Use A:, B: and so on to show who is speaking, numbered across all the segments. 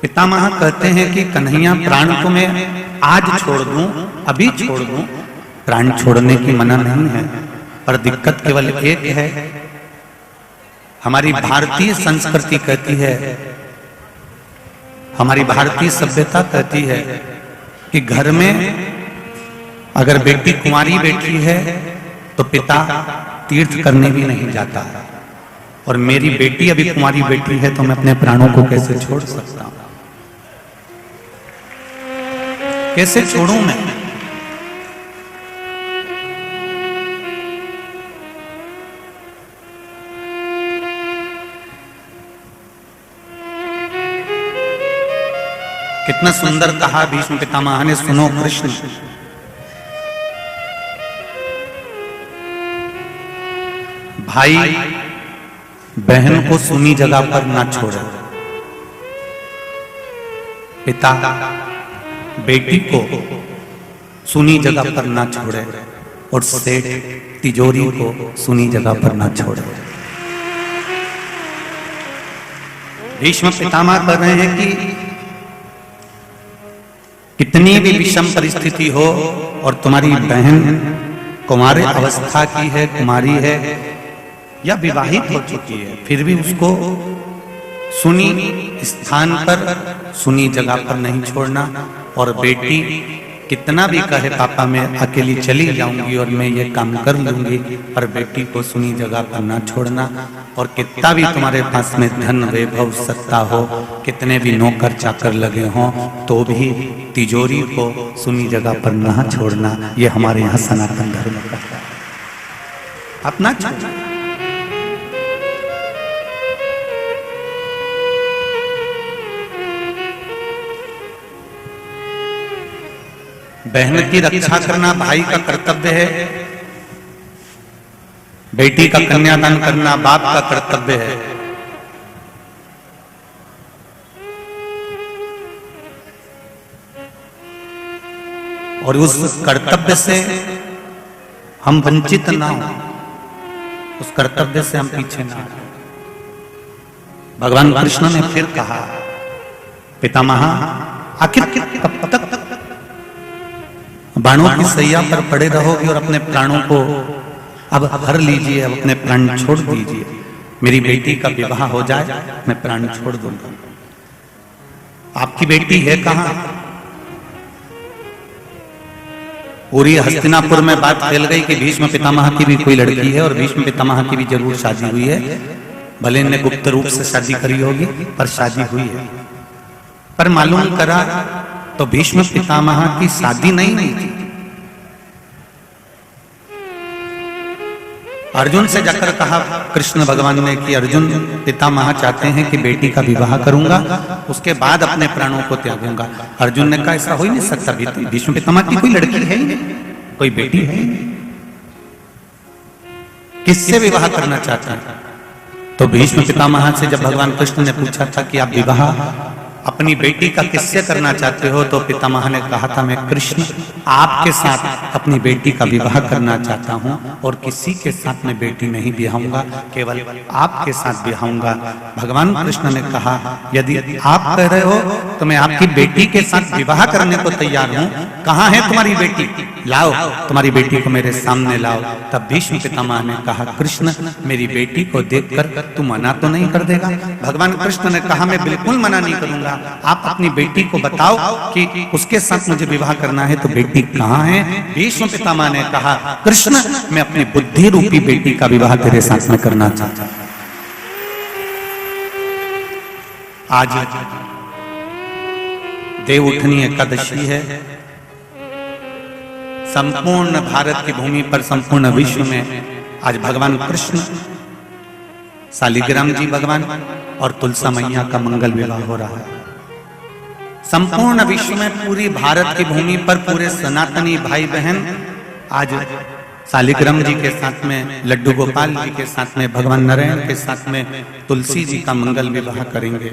A: पितामह कहते हैं कि कन्हैया प्राण को मैं आज छोड़ दूं, अभी छोड़ दूं, प्राण छोड़ने की मना नहीं है, पर दिक्कत केवल एक है। हमारी भारतीय संस्कृति कहती है, हमारी भारतीय सभ्यता कहती है कि घर में अगर बेटी कुंवारी बैठी है तो पिता तीर्थ करने भी नहीं जाता, और मेरी बेटी अभी कुंवारी बैठी है तो मैं अपने प्राणों को कैसे छोड़ सकता हूं? कैसे छोड़ूं मैं? कितना सुंदर कहा भीष्म पितामह ने, सुनो कृष्ण, भाई बहन को सुनी जगह पर ना छोड़े, पिता बेटी को सुनी जगह पर ना छोड़े, और सेठ तिजोरी को सुनी जगह पर ना छोड़े। भीष्म पितामह कह रहे हैं कि कितनी भी विषम परिस्थिति हो और तुम्हारी बहन कुमारी अवस्था की है, कुमारी है या विवाहित हो चुकी है, फिर भी उसको सुनी स्थान पर, सुनी जगह पर नहीं छोड़ना। और बेटी कितना भी कहे पापा मैं अकेली चली जाऊंगी और मैं ये काम कर लूंगी, पर बेटी को सुनी जगह पर ना छोड़ना। और कितना भी तुम्हारे पास में धन वैभव सत्ता हो, कितने भी नौकर चाकर लगे हों, तो भी तिजोरी को सुनी जगह पर ना छोड़ना। ये हमारे यहाँ सनातन धर्म का है, अपना छोड़ना। बहन की रक्षा करना भाई का कर्तव्य है, बेटी का कन्यादान करना बाप का कर्तव्य है। और उस कर्तव्य से हम वंचित ना हो, उस कर्तव्य से हम पीछे ना हो। भगवान कृष्ण ने फिर कहा, पितामह आखिर कब तक बाणों की सैया पर पड़े रहोगे और अपने प्राणों को अब भर लीजिए, अब अपने प्राण छोड़ दीजिए। मेरी बेटी का विवाह हो जाए, मैं प्राण छोड़ दूंगा। आपकी बेटी है कहां? पूरी हस्तिनापुर में बात फैल गई कि भीष्म पितामह की भी कोई लड़की है और भीष्म पितामह की भी जरूर शादी हुई है। भले ने गुप्त रूप से शादी करी होगी, पर शादी हुई है। पर मालूम करा तो भीष्म पितामह की शादी नहीं हुई थी। अर्जुन से जाकर कहा कृष्ण भगवान ने कि अर्जुन पितामह चाहते हैं कि बेटी का विवाह करूंगा, उसके बाद अपने प्राणों को त्यागूंगा। अर्जुन ने कहा ऐसा हो ही नहीं सकता, भीष्म पितामह की कोई लड़की है ही नहीं, कोई बेटी है ही नहीं, किससे विवाह करना चाहते हैं? तो भीष्म पितामह से जब भगवान कृष्ण ने पूछा था कि आप विवाह अपनी बेटी का किससे करना चाहते हो, तो पितामह ने कहा था मैं कृष्ण आपके साथ अपनी बेटी का विवाह करना चाहता हूं और किसी के साथ मैं बेटी नहीं ब्याहूंगा, केवल आपके साथ ब्याहूंगा। भगवान कृष्ण ने कहा यदि आप कह रहे हो तो मैं आपकी बेटी के साथ विवाह करने को तैयार हूं। कहां है तुम्हारी बेटी? लाओ, तुम्हारी बेटी को मेरे सामने लाओ। तब भीष्म पितामह ने कहा कृष्ण मेरी बेटी को देखकर तू मना तो नहीं कर देगा? भगवान कृष्ण ने कहा मैं बिल्कुल मना नहीं करूंगा, आप अपनी बेटी को बताओ कि उसके साथ मुझे विवाह करना है, तो बेटी कहां है? भीष्म पितामह ने कहा कृष्ण मैं अपनी बुद्धि रूपी बेटी का विवाह तेरे साथ में करना चाहता हूं। आज देव उठनी एकादशी है। संपूर्ण भारत की भूमि पर, संपूर्ण विश्व में आज भगवान कृष्ण, शालिग्राम जी भगवान और तुलसा मैया का मंगल विवाह हो रहा है। संपूर्ण विश्व में, पूरी भारत की भूमि पर पूरे सनातनी भाई बहन आज शालिग्राम जी के साथ में, लड्डू गोपाल जी के साथ में, भगवान नारायण के साथ में तुलसी जी का मंगल विवाह करेंगे।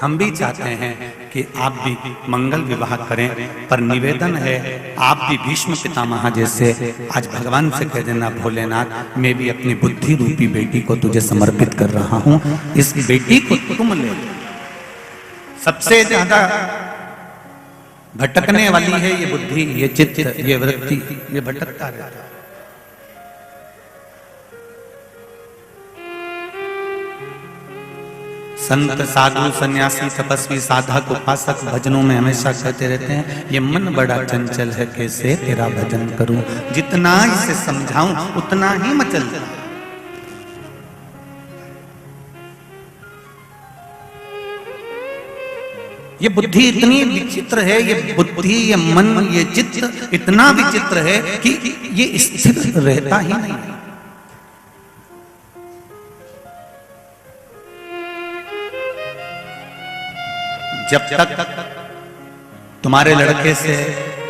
A: हम भी चाहते हैं कि आप भी मंगल विवाह करें, पर निवेदन है आप भी भीष्म पितामह जैसे आज भगवान से कह देना भोलेनाथ मैं भी अपनी बुद्धि रूपी बेटी को तुझे समर्पित कर रहा हूं, इस बेटी को तुम ले लो। सबसे ज्यादा भटकने वाली है ये बुद्धि, ये चित्त, ये वृत्ति, ये भटकता रहता है। संत साधु सन्यासी तपस्वी साधक उपासक भजनों में हमेशा कहते रहते हैं ये मन बड़ा चंचल है, कैसे तेरा भजन करूं, जितना इसे समझाऊं उतना ही मचलता। ये बुद्धि इतनी विचित्र है, ये बुद्धि, ये मन, ये चित्त इतना विचित्र है कि ये स्थिर रहता ही नहीं। जब तक तुम्हारे लड़के से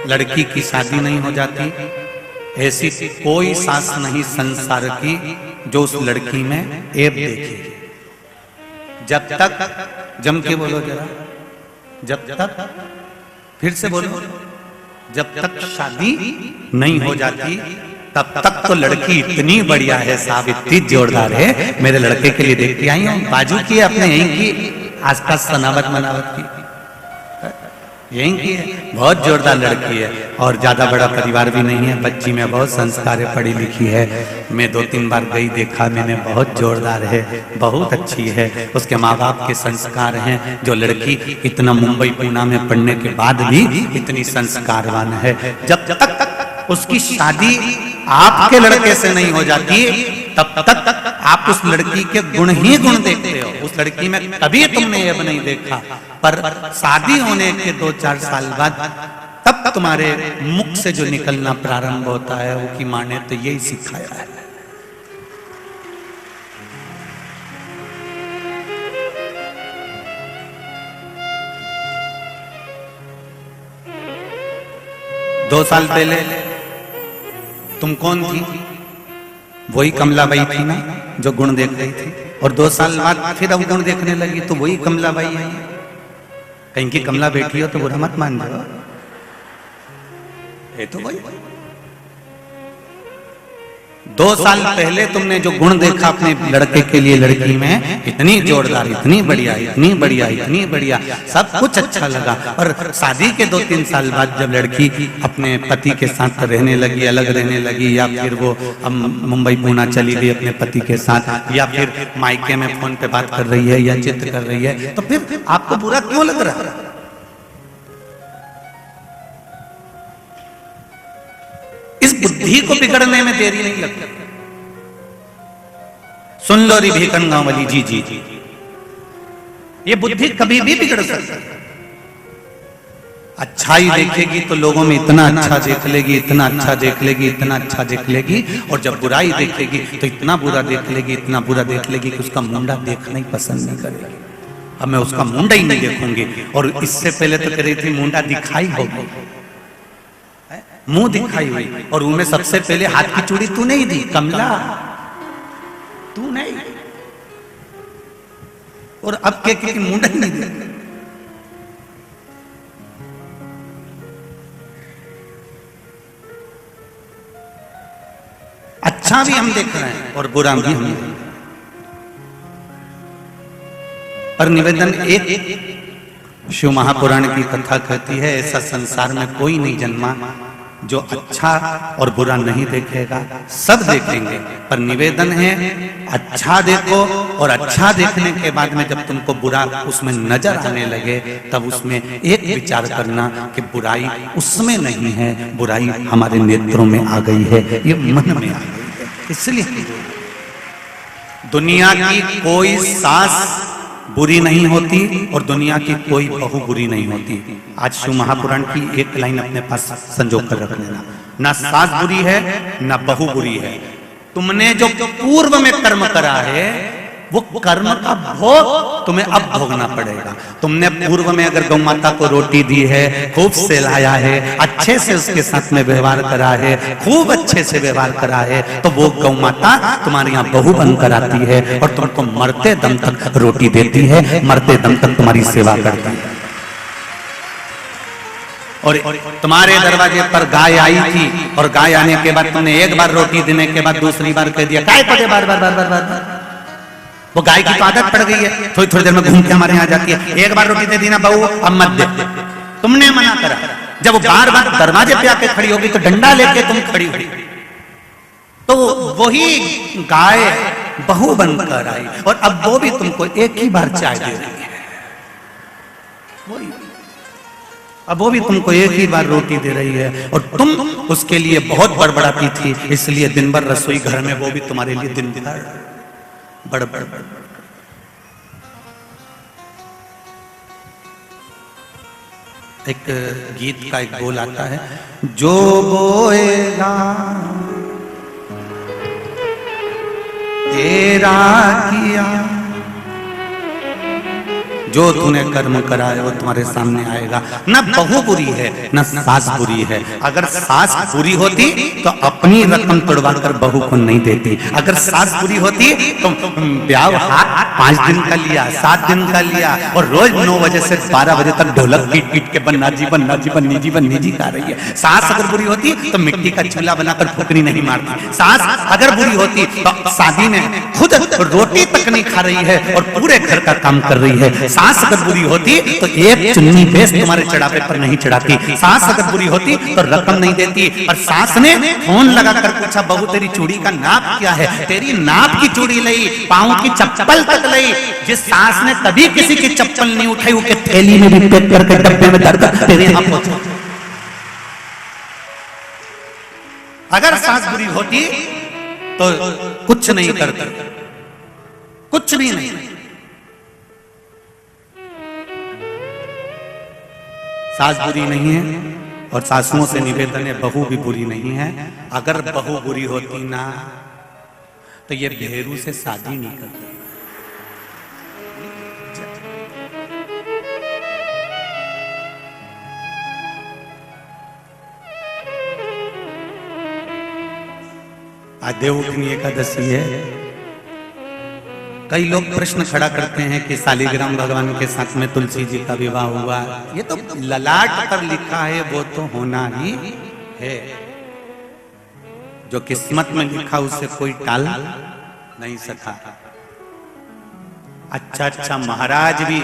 A: लड़की की शादी नहीं हो जाती, ऐसी कोई सास नहीं संसार की जो उस लड़की में ऐब देखेगी। जब तक, जम के बोलो जरा, जब तक, फिर से बोलो, जब तक शादी नहीं हो जाती तब तक तो लड़की इतनी बढ़िया है साहब, इतनी जोरदार है, मेरे लड़के के लिए देखती आई हूं, बाजू की अपने यहीं की, आसपास सनावट मनावट की, यहीं की है, बहुत जोरदार लड़की है और ज्यादा बड़ा परिवार भी नहीं है, बच्ची में बहुत संस्कार है, पढ़ी लिखी है। मैं 2-3 बार गई, देखा मैंने, बहुत जोरदार है, बहुत अच्छी है, उसके माँ बाप के संस्कार हैं। जो लड़की इतना मुंबई पूना में पढ़ने के बाद भी इतनी संस्कारवान है, जब तक उसकी शादी आपके लड़के से नहीं हो जाती तब तक आप उस लड़की के गुण ही गुण देखते हो, उस लड़की में कभी तुमने ये नहीं देखा। पर शादी होने के 2-4 साल बाद तब तुम्हारे मुख से जो निकलना प्रारंभ होता है वो की माँ ने तो यही सिखाया है। दो साल पहले तुम कौन थी? वही कमलाबाई थी ना जो गुण देख रही थी, और 2 साल बाद फिर अब गुण देखने लगी तो वही कमलाबाई है। कहीं की कमला बैठी हो तो बुरा मत मान जाओ, ये तो वही। 2 साल पहले तुमने जो गुण देखा अपने लड़के के लिए लड़की में, इतनी जोरदार, इतनी बढ़िया, इतनी बढ़िया, इतनी बढ़िया, सब कुछ अच्छा लगा। और शादी के 2-3 साल बाद जब लड़की अपने पति के साथ रहने लगी, अलग रहने लगी, या फिर वो मुंबई पूना चली गई अपने पति के साथ, या फिर मायके में फोन पे बात कर रही है या चित्र कर रही है, तो फिर आपको बुरा क्यों लग रहा है? इस बुद्धि को बिगड़ने में देरी नहीं लगती। सुन लो री भीखन गांव वाली, जी जी जी, ये बुद्धि कभी भी बिगड़ सकती है। अच्छाई देखेगी तो लोगों में इतना अच्छा देख लेगी, इतना अच्छा देख लेगी, इतना अच्छा देख लेगी, और जब बुराई देखेगी तो इतना बुरा देख लेगी, इतना बुरा देख लेगी कि उसका मुंडा देखना ही पसंद नहीं करेगी। अब मैं उसका मुंडा ही नहीं देखूंगी। और इससे पहले तो कह रही थी मुंडा दिखाई होगी, मुंह दिखाई हुई, और उनमें सबसे पहले हाथ की चूड़ी तू नहीं दी कमला, तू नहीं, और अब के मुंडा ही नहीं दिया। अच्छा भी हम देख रहे हैं और बुरा भी हम देख रहे हैं। पर निवेदन एक शिव महापुराण की कथा कहती है, ऐसा संसार में कोई नहीं जन्मा जो अच्छा और बुरा नहीं देखेगा, सब देखेंगे। पर निवेदन है अच्छा देखो, और अच्छा देखने के बाद में जब तुमको बुरा उसमें नजर आने लगे तब उसमें एक विचार करना कि बुराई उसमें नहीं है, बुराई हमारे नेत्रों में आ गई है, ये मन में आ गई है। इसलिए दुनिया की कोई सास बुरी नहीं होती और दुनिया की कोई बहू बुरी नहीं होती। आज शिव महापुराण की एक लाइन अपने पास संजो कर रख लेना, ना सास बुरी है ना बहू बुरी है। तुमने जो पूर्व में कर्म करा है वो कर्म का भोग तुम्हें अब भोगना पड़ेगा। तुमने पूर्व में अगर गौ माता को रोटी दी है, खूब सहलाया है, अच्छे से उसके साथ में व्यवहार करा है, खूब अच्छे से व्यवहार करा है, तो वो गौ माता तुम्हारे यहाँ बहू बनकर आती है और तुमको मरते दम तक रोटी देती है, मरते दम तक तुम्हारी सेवा करती है। और तुम्हारे दरवाजे पर गाय आई थी, और गाय आने के बाद तुमने एक बार रोटी देने के बाद दूसरी बार कह दिया काय पड़े बार बार बार बार बार बार, वो गाय की तो आदत पड़ गई है, थोड़ी थोड़ी देर में घूम के हमारे यहाँ जाती है। एक बार रोटी दे दी ना बहू, अब मत दे, तुमने मना करा। जब वो बार बार दरवाजे पे आके खड़ी होगी तो डंडा लेके तुम खड़ी हुई, तो वही गाय बहू बनकर आई और अब वो भी तुमको एक ही बार चाय दे रही है। अब वो भी तुमको एक ही बार रोटी दे रही है और तुम उसके लिए बहुत बड़बड़ाती थी, इसलिए दिन भर रसोई घर में वो भी तुम्हारे लिए दिन भर बड़बड़। एक गीत का एक बोल आता है, जो बोएगा तेरा किया, जो तूने कर्म करा है वो तुम्हारे सामने आएगा। ना बहू बुरी है ना सास बुरी है। अगर सास बुरी होती तो अपनी रकम तोड़वा कर बहू को नहीं देती। अगर सास बुरी होती तो ब्याह 5 दिन का लिया, 7 दिन का लिया और रोज 9 बजे से 12 बजे तक ढोलक पीट पीट के बन्ना जी बन्ना जी बन्नी जी बन्नी जी गा रही है। सास अगर बुरी होती तो मिट्टी का चूल्हा बनाकर फुकरी नहीं मारती। सास अगर बुरी होती तो शादी में खुद रोटी तक नहीं खा रही है और पूरे घर का काम कर रही है। सास अगर बुरी होती तो एक चुन्नी बेस तुम्हारे चढ़ावे पर नहीं चढ़ाती। सास अगर बुरी होती तो रकम नहीं देती। और सास ने फोन लगाकर पूछा, बहू तेरी चूड़ी का नाप क्या है? तेरी नाप की चूड़ी लई, पाँव की चप्पल तक लई। जिस सास ने कभी किसी की चप्पल नहीं उठाई, वो थैली में भी पैक करके डब्बे में धर तेरे यहाँ पहुंचा। अगर सास बुरी होती तो कुछ नहीं करती, कुछ भी नहीं। सास बुरी नहीं है और सासुओं से निवेदन है, बहू भी बुरी नहीं है। अगर बहू बुरी होती ना तो ये भेरू से शादी नहीं करती। आज देवउठनी एकादशी है। कई लोग प्रश्न खड़ा करते हैं कि शालिग्राम भगवान के साथ में तुलसी जी का विवाह हुआ। ये तो ललाट पर लिखा है, वो तो होना ही है। जो किस्मत में लिखा उसे कोई टाल नहीं सका। अच्छा महाराज भी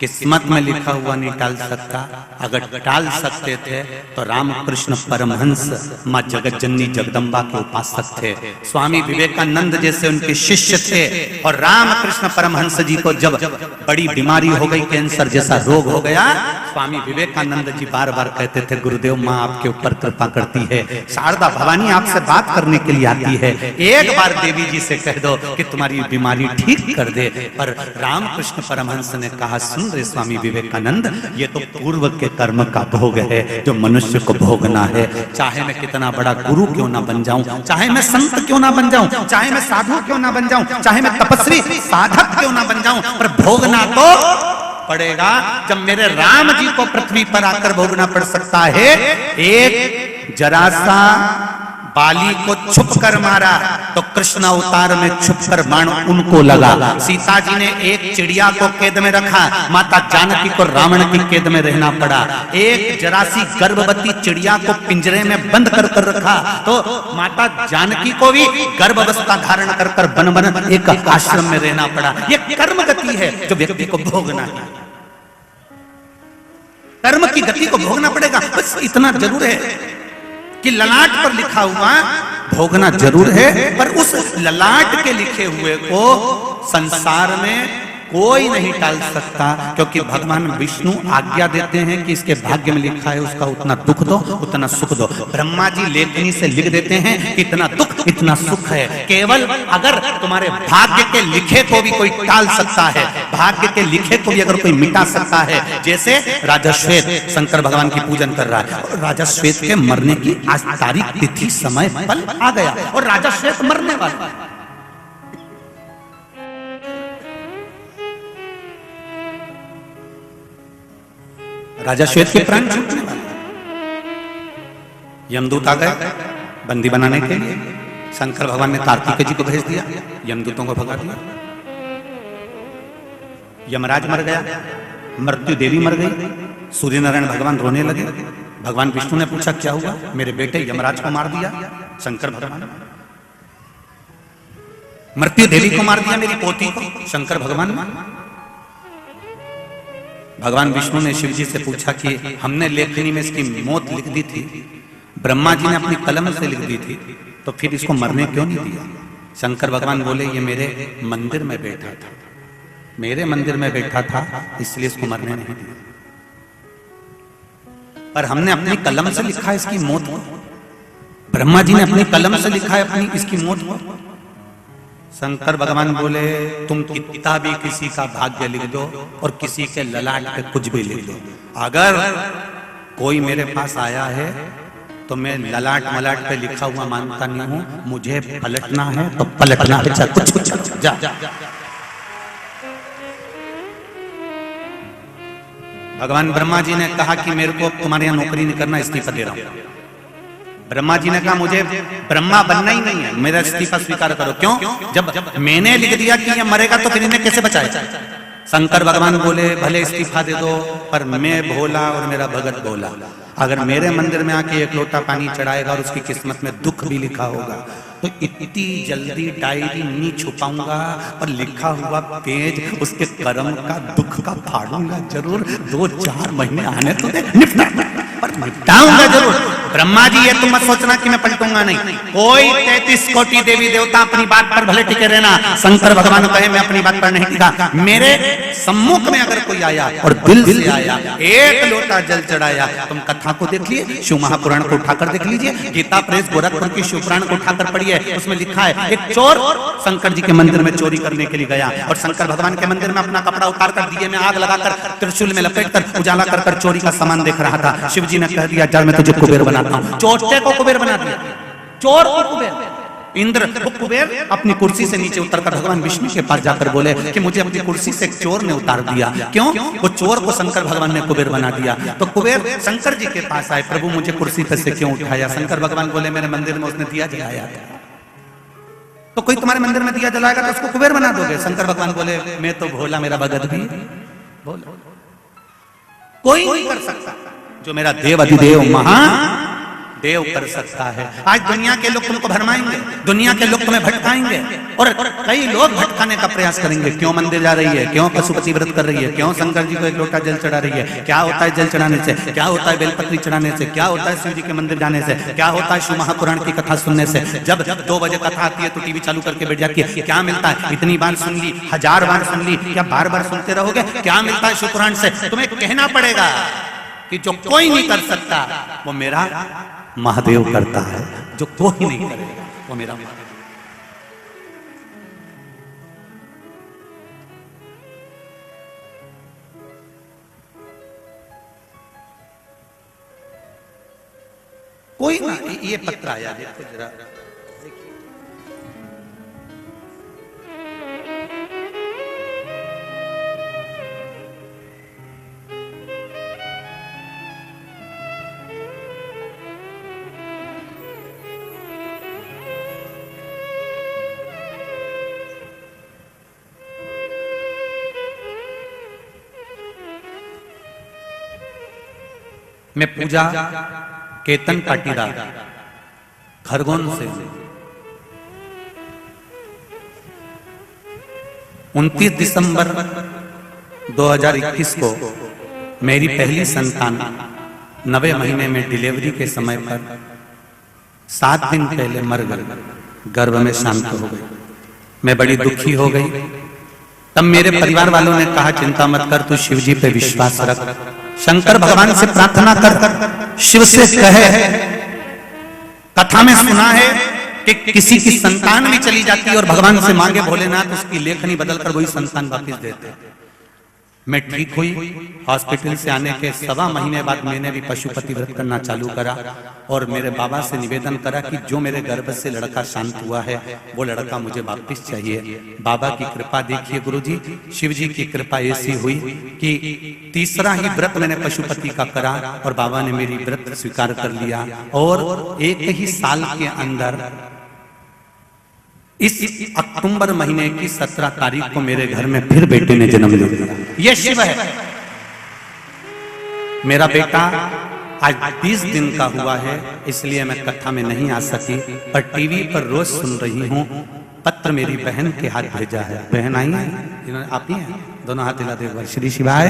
A: किस्मत में लिखा हुआ नहीं टाल सकता। अगर टाल सकते थे तो रामकृष्ण परमहंस मां जगत जननी जगदम्बा के उपासक थे। स्वामी विवेकानंद जैसे उनके शिष्य थे। और रामकृष्ण परमहंस जी को जब बड़ी बीमारी हो गई, कैंसर जैसा रोग हो गया, स्वामी विवेकानंद जी बार बार कहते थे, गुरुदेव माँ आपके ऊपर कृपा करती है, शारदा भवानी आपसे बात करने के लिए आती है, एक बार देवी जी से कह दो कि तुम्हारी बीमारी ठीक कर दे। पर रामकृष्ण परमहंस ने कहा, सुन रे स्वामी विवेकानंद, ये तो पूर्व के कर्म का भोग है जो मनुष्य को भोगना है। चाहे मैं कितना बड़ा गुरु क्यों ना बन जाऊं, चाहे मैं संत क्यों ना बन जाऊं, चाहे मैं साधु क्यों ना बन जाऊं, चाहे मैं तपस्वी साधक क्यों ना बन जाऊं, पर भोगना तो पड़ेगा। जब मेरे राम जी को पृथ्वी पर आकर भोगना पड़ सकता है। एक जरा सा बाली को छुप कर मारा तो कृष्ण अवतार में छुप कर बाण उनको लगा। सीता जी ने एक चिड़िया को कैद में रखा, माता जानकी को रावण की कैद में रहना पड़ा। एक जरा सी गर्भवती चिड़िया को पिंजरे में बंद कर कर रखा तो माता जानकी को भी गर्भावस्था धारण कर कर बन बन एक आश्रम में रहना पड़ा। ये कर्म गति है जो व्यक्ति को भोगना है। कर्म की गति को भोगना पड़ेगा। बस इतना जरूर है कि ललाट पर लिखा हुआ भोगना जरूर है, पर उस ललाट के लिखे हुए को संसार में कोई नहीं टाल सकता। क्योंकि भगवान विष्णु आज्ञा देते हैं कि इसके भाग्य में लिखा है उसका उतना दुख दो उतना सुख दो। ब्रह्मा जी लेखनी से लिख देते हैं कि इतना दुख इतना सुख है। केवल अगर तुम्हारे भाग्य के लिखे को भी कोई टाल सकता है, भाग्य के लिखे को भी अगर कोई मिटा सकता है, जैसे राजा श्वेत शंकर भगवान की पूजन कर रहा है, राजा श्वेत के मरने की आज तारीख तिथि समय पल आ गया और राजा श्वेत मरने वाला। राजा श्वेत के प्राण छूटने वाले। यमदूत आ गए बंदी बनाने के लिए। शंकर भगवान ने कार्तिकेय जी को भेज दिया, यमदूतों को भगा दिया। यमराज मर गया, मृत्यु देवी मर गई, सूर्य नारायण भगवान रोने लगे। भगवान विष्णु ने पूछा क्या हुआ? मेरे बेटे यमराज को मार दिया शंकर भगवान। मृत्यु देवी को मार दिया, मेरी पोती को, शंकर भगवान ने। भगवान विष्णु ने शिव जी से पूछा कि हमने लेखनी में इसकी मौत लिख दी थी, ब्रह्मा जी ने अपनी कलम से लिख दी थी, तो फिर इसको मरने क्यों नहीं दिया? शंकर भगवान बोले ये मेरे मंदिर में बैठा था, मेरे मंदिर में बैठा था, इसलिए इसको मरने नहीं दिया। पर हमने अपनी कलम से लिखा है इसकी मौत को, ब्रह्मा जी ने अपनी कलम से लिखा है अपनी इसकी मौत को। शंकर भगवान बोले तुम कितना भी किसी का भाग्य लिख दो और किसी के ललाट पे कुछ भी लिख दो, अगर कोई मेरे पास आया है तो मैं ललाट मलाट पे लिखा हुआ मानता नहीं हूं, मुझे पलटना है तो पलटना है, चल कुछ कुछ जा। भगवान ब्रह्मा जी ने कहा कि मेरे को तुम्हारे यहां नौकरी नहीं करना, इस्तीफा दे रहा हूं। ब्रह्मा जी ने कहा मुझे ब्रह्मा बनना ही नहीं है, मेरा इस्तीफा स्वीकार करो। क्यों? जब मैंने लिख दिया कि ये मरेगा तो फिर इन्हें कैसे बचाएगा? शंकर भगवान बोले भले इस्तीफा दे दो, पर मैं भोला और मेरा भगत भोला, अगर मेरे मंदिर में आके एक लोटा पानी चढ़ाएगा और उसकी किस्मत में दुख भी लिखा होगा तो इतनी जल्दी डायरी नहीं छुपाऊंगा, और लिखा हुआ पेज उसके कर्म का दुख का फाड़ूंगा जरूर, 2-4 महीने आने तो दे, निपटाऊंगा जरूर। ब्रह्मा जी ये तुम मत सोचना कि मैं पलटूंगा नहीं, कोई 33 कोटि देवी देवता अपनी बात पर भले टिके रहना, शंकर भगवान कहे मैं अपनी बात पर नहीं टिका। मेरे सम्मुख में अगर कोई आया और दिल से आया, एक लोटा जल चढ़ाया, तुम कथा को देख लीजिए, शिव महापुराण को उठाकर देख लीजिए, गीता प्रेस गोरखपुर की शिव पुराण को उठाकर पढ़िए, उसमें लिखा है एक चोर शंकर जी के मंदिर में चोरी करने के लिए गया और शंकर भगवान के मंदिर में अपना कपड़ा उतार कर दिए में आग लगाकर त्रिशूल में लपेटकर उजाला कर चोरी का सामान देख रहा था। शिव जी ने कह दिया जड़ मैं तुझे कुबेर बनाता हूं, चोटे को कुबेर बना दिया, चोर को कुबेर। इंद्र वो कुबेर अपनी कुर्सी से नीचे उतरकर भगवान विष्णु के पास जाकर बोले कि मुझे अपनी कुर्सी से एक चोर ने उतार दिया। क्यों? वो चोर को शंकर भगवान ने कुबेर बना दिया। तो कुबेर शंकर जी के पास आए, प्रभु मुझे कुर्सी पे से क्यों उठाया? शंकर भगवान बोले मेरे मंदिर में उसने दिया जलाया था, तो कोई तुम्हारे मंदिर में दिया जलाएगा तो उसको कुबेर बना दोगे? शंकर भगवान बोले मैं तो भोला, मेरा भगत भी भोला, कोई नहीं कर सकता जो मेरा देव अधिदेव महादेव कर सकता है। आज दुनिया के लोग तुमको भरमाएंगे, दुनिया के लोग तुम्हें भटकाएंगे, और कई लोग भटकाने का प्रयास करेंगे। क्यों मंदिर जा रही है? क्यों पशुपति व्रत कर रही है? क्यों शंकर जी को एक लोटा जल चढ़ा रही है? क्या होता है जल चढ़ाने से? क्या होता है बेलपत्री चढ़ाने से? क्या होता है शिव जी के मंदिर जाने से? क्या होता है शिव महापुराण की कथा सुनने से? जब 2 बजे कथा आती है तो टीवी चालू करके बैठ जाती है, क्या मिलता है? इतनी बार सुन ली, 1000 बार सुन ली, क्या बार-बार सुनते रहोगे? क्या मिलता है शिव पुराण से? तुम्हें कहना पड़ेगा कि जो कोई नहीं कर सकता वो मेरा महादेव करता है, जो कोई नहीं करेगा वो मेरा महादेव। कोई ना, ये पत्र आया देखो जरा, मैं पूजा केतन पाटीदार खरगोन से 29 दिसंबर 2021 को मेरी पहली संतान 9वें महीने में डिलीवरी के समय पर 7 दिन पहले मर गई, गर्भ में शांत हो गई। मैं बड़ी दुखी हो गई। तब मेरे परिवार वालों ने कहा चिंता मत कर, तू शिव जी पे विश्वास रख, शंकर भगवान से प्रार्थना कर, शिव से कहे। कथा में सुना है कि किसी की संतान भी चली जाती है और भगवान से मांगे भोलेनाथ उसकी लेखनी बदलकर वही संतान वापस देते। मैं ठीक हुई, हॉस्पिटल से आने के 1.25 महीने बाद मैंने भी पशुपति व्रत करना चालू करा और मेरे बाबा से निवेदन करा कि जो मेरे गर्भ से लड़का शांत हुआ है वो लड़का मुझे वापस चाहिए। बाबा की कृपा देखिए गुरुजी, शिव जी की कृपा ऐसी हुई कि तीसरा ही व्रत मैंने पशुपति का करा और बाबा ने मेरी व्रत स्वीकार कर लिया और एक ही साल के अंदर इस अक्टूबर महीने की 17 तारीख को मेरे घर में फिर बेटे ने जन्म ले लिया। यह शिव है। मेरा बेटा आज 20 दिन का हुआ है, इसलिए मैं कथा में नहीं आ सकी, पर टीवी पर रोज सुन रही हूँ पत्र मेरी बहन के हाथ भेजा है। बहन आई है, इन्होंने आप ही हैं, दोनों हाथ हिला दे। श्री शिवाय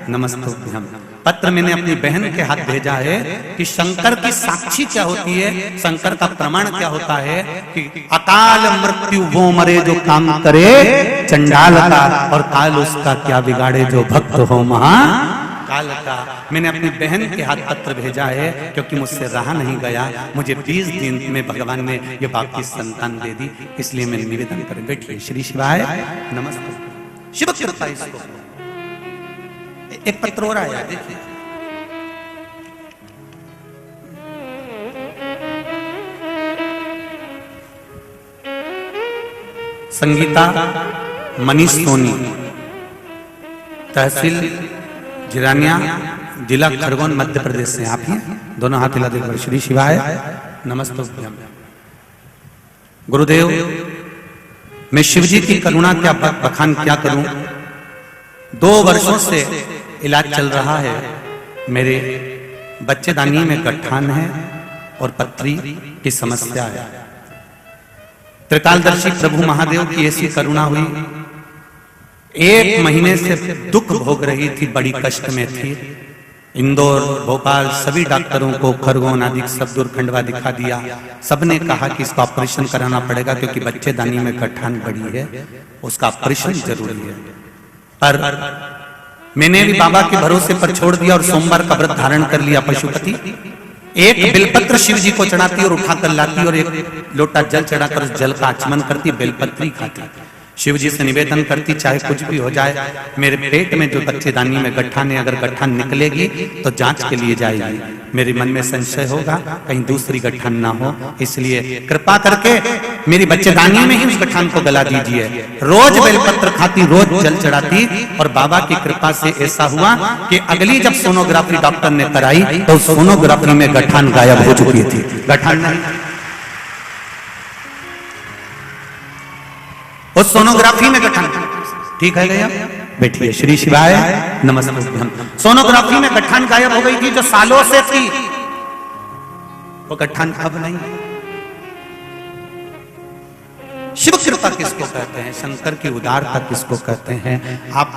A: नमस्तुभ्यम। पत्र मैंने अपनी बहन के हाथ भेजा है कि शंकर की साक्षी क्या होती है, शंकर का प्रमाण क्या होता है कि अकाल मृत्यु वो मरे जो काम करे चंडाल का, और काल उसका क्या बिगाड़े जो भक्त हो महा काल का। मैंने अपनी बहन के हाथ पत्र भेजा है क्योंकि मुझसे रहा नहीं गया। मुझे 20 दिन में भगवान ने ये बाकी संतान दे दी, इसलिए मैं निवेदन करें। बैठिए। श्री शिवाय नमस्ते। शिव कृपा। इसको एक पत्र हो रहा है, देखिए। संगीता मनीष सोनी, तहसील जिरानिया, जिला खरगोन, मध्य प्रदेश से। आप ही दोनों हाथ हिला देकर। श्री शिवाय नमस्ते। गुरुदेव, मैं शिवजी की करुणा क्या बखान क्या करूं। 2 वर्षों से इलाज चल रहा है। मेरे बच्चेदानी में गठान है और पथरी की समस्या है। त्रिकालदर्शी प्रभु महादेव की ऐसी करुणा हुई, 1 महीने से दुख भोग रही थी, बड़ी कष्ट में थी। इंदौर, भोपाल सभी डॉक्टरों को, खरगोन आदि सब दूरखंडवा दिखा दिया। सबने कहा कि इसका ऑपरेशन कराना पड़ेगा क्योंकि बच्चेदानी में गठान बड़ी है, उसका ऑपरेशन जरूरी है। पर मैंने भी बाबा के भरोसे पर छोड़ दिया और सोमवार का व्रत धारण कर लिया। पशुपति एक बेलपत्र शिव जी को चढ़ाती और उठाकर लाती और एक लोटा जल चढ़ाकर उस जल का आचमन करती, बेलपत्री खाती। शिव जी से निवेदन करती चाहे कुछ भी हो जाए, मेरे पेट में जो बच्चेदानी में गठान है, अगर गठान निकलेगी तो जांच के लिए जाएगी। मेरे मन में संशय होगा कहीं दूसरी गठान ना हो, इसलिए कृपा करके मेरी बच्चेदानी में ही उस गठान को गला दीजिए। रोज बेलपत्र खाती, रोज जल चढ़ाती, और बाबा की कृपा से ऐसा हुआ कि अगली जब सोनोग्राफी डॉक्टर ने कराई तो सोनोग्राफी में गठान गायब हो चुकी थी। गठान नहीं, उस सोनोग्राफी में गठान ठीक है गया। बैठिए। श्री शिवाय नमस्ते। सोनोग्राफी में गठान गायब हो गई थी जो सालों से थी, वो गठान अब नहीं। शिव कृपा किसको कहते हैं, शंकर की उदारता किसको कहते हैं। आप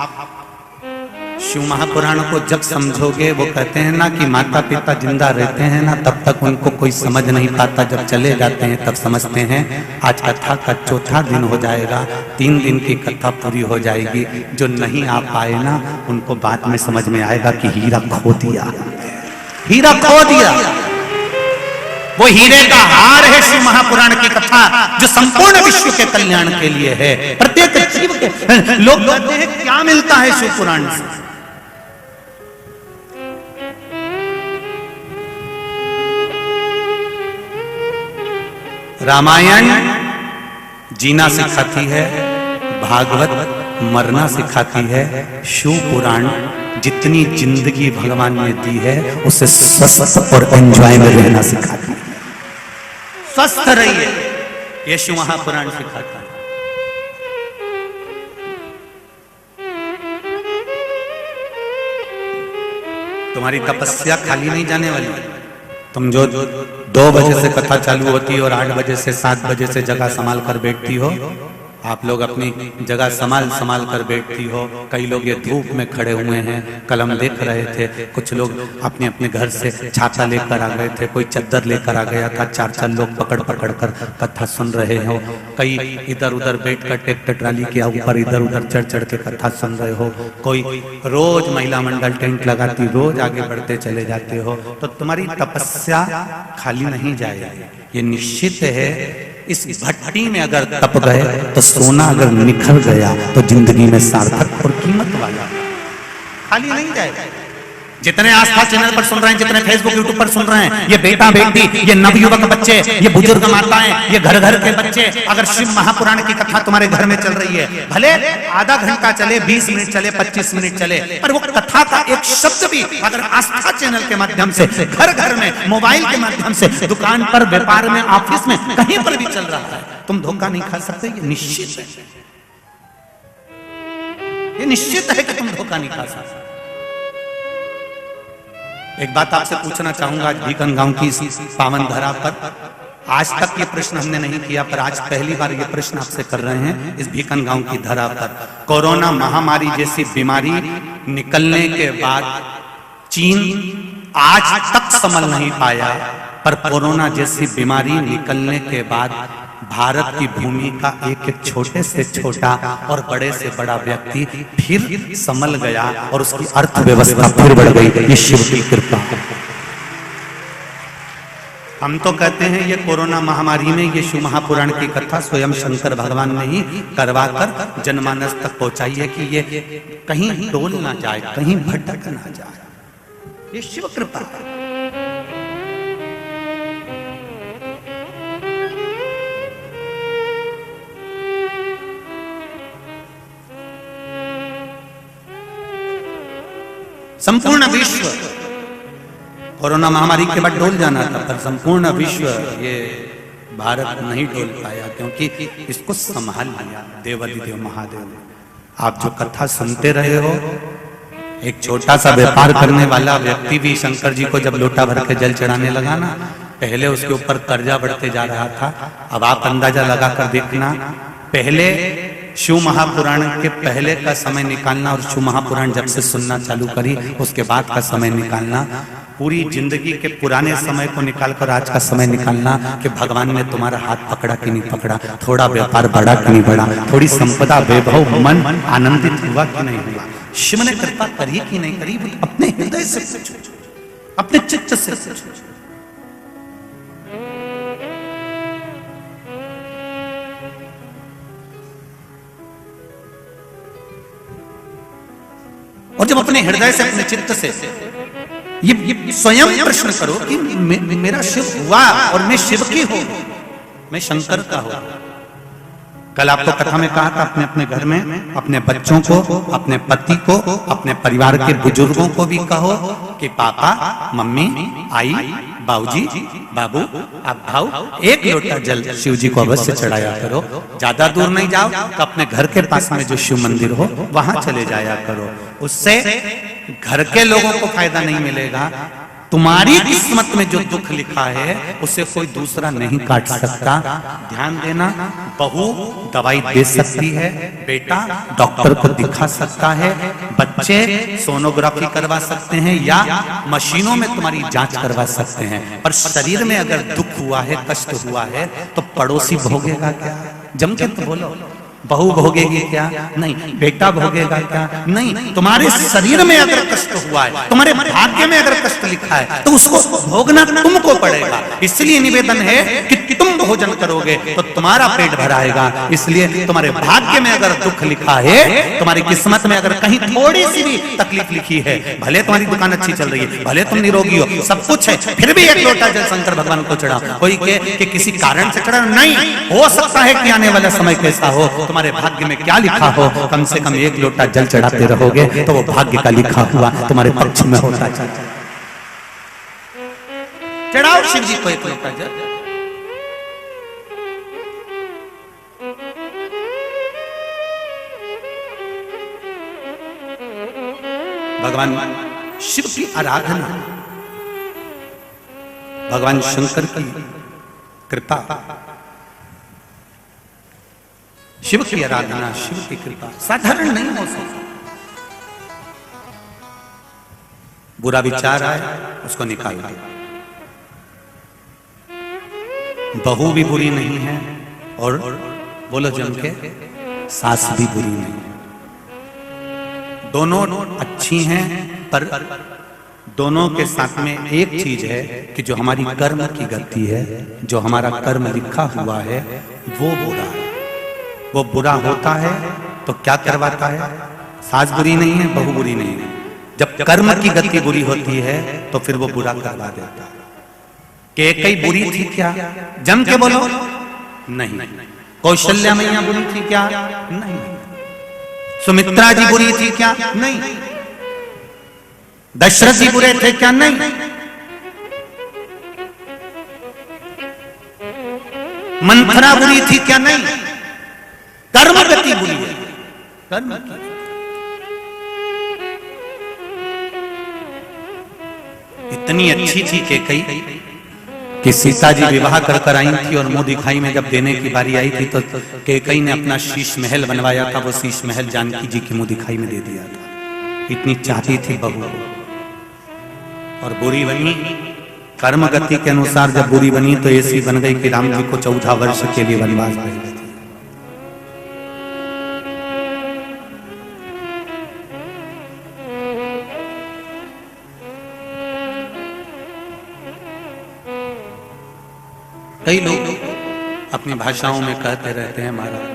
A: शिव महापुराण को जब समझोगे, वो कहते हैं ना कि माता पिता जिंदा रहते हैं ना तब तक उनको कोई समझ नहीं पाता, जब चले जाते हैं तब समझते हैं। आज कथा का 4था दिन हो जाएगा, 3 दिन की कथा पूरी हो जाएगी। जो नहीं आ पाए ना उनको बाद में समझ में आएगा कि हीरा खो दिया, हीरा खो दिया। वो हीरे का हार है शिव महापुराण की कथा, जो संपूर्ण विश्व के कल्याण के लिए है। प्रत्येक जीव के लोग कहते हैं क्या मिलता है शिव पुराण से। रामायण जीना सिखाती है, भागवत मरना सिखाती है, शिव पुराण जितनी जिंदगी भगवान ने दी है उसे स्वस्थ और एंजॉय में रहना सिखाती है। स्वस्थ रहिए, ये शिव महापुराण सिखाता है। तुम्हारी तपस्या खाली नहीं जाने वाली। तुम जो 2 बजे से कथा चालू होती है और 8 बजे से 7 बजे से जगह संभाल कर बैठती हो, आप लोग अपनी जगह संभाल कर बैठती हो। कई लोग ये धूप में खड़े हुए हैं, कलम देख रहे थे। कुछ लोग अपने अपने घर से छाता लेकर आ गए थे, कोई चद्दर लेकर आ गया था। 4 लोग पकड़ कर कथा सुन रहे हो। कई इधर उधर बैठकर ट्रैक्टर ट्राली के ऊपर इधर उधर चढ़ के कथा सुन रहे हो। कोई रोज महिला मंडल टेंट लगाती, रोज आगे बढ़ते चले जाते हो। तो तुम्हारी तपस्या खाली नहीं जाएगी, ये निश्चित है। इस भट्टी में अगर तप गए तो सोना अगर निखर गया तो जिंदगी में सार्थक और कीमत वाला, खाली नहीं जाएगा। जितने आस्था चैनल पर सुन रहे हैं, जितने फेसबुक यूट्यूब पर सुन रहे हैं, ये बेटा बेटी, ये नवयुवक बच्चे, ये बुजुर्ग माताएं, ये घर घर के बच्चे, अगर शिव महापुराण की कथा तुम्हारे घर में चल रही है, भले आधा घंटा चले, 20 मिनट चले, 25 मिनट चले, पर वो कथा का एक शब्द भी अगर आस्था चैनल के माध्यम से घर घर में, मोबाइल के माध्यम से, दुकान पर, व्यापार में, ऑफिस में, कहीं पर भी चल रहा है, तुम धोखा नहीं खा सकते। ये निश्चित है, ये निश्चित है कि तुम धोखा नहीं खा सकते। एक बात आपसे पूछना चाहूंगा, आज बीकन गांव की पावन धरा पर आज तक ये प्रश्न हमने नहीं किया, पर आज पहली बार ये प्रश्न आपसे कर रहे हैं इस भीकन गांव की धरा पर। कोरोना महामारी जैसी बीमारी निकलने के बाद चीन आज तक संभल नहीं पाया, पर कोरोना जैसी बीमारी निकलने के बाद भारत की भूमि का एक एक छोटे से छोटा और बड़े से बड़ा व्यक्ति फिर संभल गया और उसकी अर्थव्यवस्था फिर बढ़ गई। ये शिव की कृपा। हम तो कहते हैं ये कोरोना महामारी में ये शिव महापुराण की कथा स्वयं शंकर भगवान ने ही करवा कर जनमानस तक पहुंचाई है कि ये कहीं डोल ना जाए, कहीं भटक ना जाए। ये शिव कृपा है। संपूर्ण विश्व कोरोना महामारी के बाद डोल जाना था, पर संपूर्ण विश्व ये भारत नहीं डोल पाया, क्योंकि इसको संभाल लिया देवाधिदेव महादेव। आप जो कथा सुनते रहे हो, एक छोटा सा व्यापार करने वाला व्यक्ति भी शंकर जी को जब लोटा भर के जल चढ़ाने लगा ना, पहले उसके ऊपर कर्जा बढ़ते जा रहा था। अब आप अंदाजा लगा कर देखना, पहले शिव महापुराण के पहले का समय निकालना और शिव महापुराण जब से सुनना चालू करी उसके बाद का समय निकालना, पूरी जिंदगी के पुराने समय को निकालकर आज का समय निकालना कि भगवान ने तुम्हारा हाथ पकड़ा कि नहीं पकड़ा, थोड़ा व्यापार बढ़ा कि नहीं बढ़ा, थोड़ी संपदा वैभव मन आनंदित हुआ कि नहीं हुआ, शिव ने कृपा करी कि नहीं करी, अपने हृदय से पूछो, अपने चित्त से पूछो। और जब अपने हृदय से अपने चित्त से ये स्वयं प्रश्न करो कि मेरा शिव हुआ और मैं शिव की हूं, मैं शंकर का हूं। कल आपको कथा में कहा था, अपने अपने घर में अपने बच्चों को, अपने पति को, अपने परिवार के बुजुर्गों को भी कहो कि पापा, मम्मी, आई, बाबूजी, बाबू, आप भाऊ, एक लोटा जल शिव जी को अवश्य चढ़ाया करो। ज्यादा दूर नहीं जाओ तो अपने घर के पास में जो शिव मंदिर हो वहां चले जाया करो। उससे घर के लोगों को फायदा नहीं मिलेगा, तुम्हारी किस्मत में जो दुख लिखा है उसे कोई दूसरा नहीं काट सकता। ध्यान देना, बहू दवाई दे सकती है, बेटा डॉक्टर को दिखा सकता है, बच्चे सोनोग्राफी करवा सकते हैं या मशीनों में तुम्हारी जांच करवा सकते हैं, पर शरीर में अगर दुख हुआ है, कष्ट हुआ है तो पड़ोसी भोगेगा क्या? जम के तो बोलो, बहू भोगेगी क्या? नहीं। बेटा भोगेगा क्या? नहीं। तुम्हारे शरीर में अगर कष्ट हुआ है, तुम्हारे भाग्य में अगर कष्ट लिखा है तो उसको भोगना तुमको पड़ेगा। इसलिए निवेदन है कि तुम भोजन करोगे तो तुम्हारा पेट भराएगा। इसलिए तुम्हारे भाग्य में अगर दुख लिखा है, तुम्हारी किस्मत में अगर कहीं थोड़ी सी भी तकलीफ लिखी है, भले तुम्हारी दुकान अच्छी चल रही है, भले तुम निरोगी हो, सब कुछ है, फिर भी एक लोटा जल शंकर भगवान को चढ़ाओ। कोई कहे कि किसी कारण से चढ़ा, नहीं, हो सकता है कि आने वाला समय कैसा हो, तुम्हारे भाग्य में क्या लिखा हो, कम से कम एक लोटा जल चढ़ाते रहोगे तो वो भाग्य का लिखा हुआ तुम्हारे पक्ष में होता है। चढ़ाओ शिव जी को एक लोटा जल। भगवान शिव की आराधना, भगवान शंकर की कृपा, शिव की आराधना, शिव की कृपा साधारण नहीं हो सकती। बुरा विचार आए उसको निकाल दो। बहू भी बुरी नहीं है और बोलो जम के सास भी बुरी नहीं है, दोनों अच्छी हैं, पर दोनों के साथ में एक चीज है कि जो हमारी कर्म की गति है, जो हमारा कर्म लिखा हुआ है वो बुरा है। वो बुरा होता है तो क्या करवाता है? सास बुरी नहीं है, बहू बुरी नहीं है, जब कर्म की गति बुरी होती है तो फिर वो बुरा करवा देता है। कैकेयी बुरी थी क्या? जम के बोलो, नहीं। कौशल्या मैया बुरी थी क्या? नहीं। सुमित्रा जी बुरी थी क्या? नहीं। दशरथ जी बुरे थे क्या? नहीं। मंथरा बुरी थी क्या? नहीं। कर्म गति बुरी है, कर्म की। इतनी अच्छी थी कैकेयी, कि सीता जी विवाह कर आई थी और मुंह दिखाई में जब देने की बारी आई थी तो कैकेयी ने अपना शीश महल बनवाया था, वो शीश महल जानकी जी की मुंह दिखाई में दे दिया था। इतनी चाहती थी बहू और बुरी बनी। कर्म गति के अनुसार जब बुरी बनी तो ऐसी बन गई कि राम जी को 14 वर्ष के लिए वनवास भेज दिया। कई लोग अपनी भाषाओं में कहते रहते हैं महाराज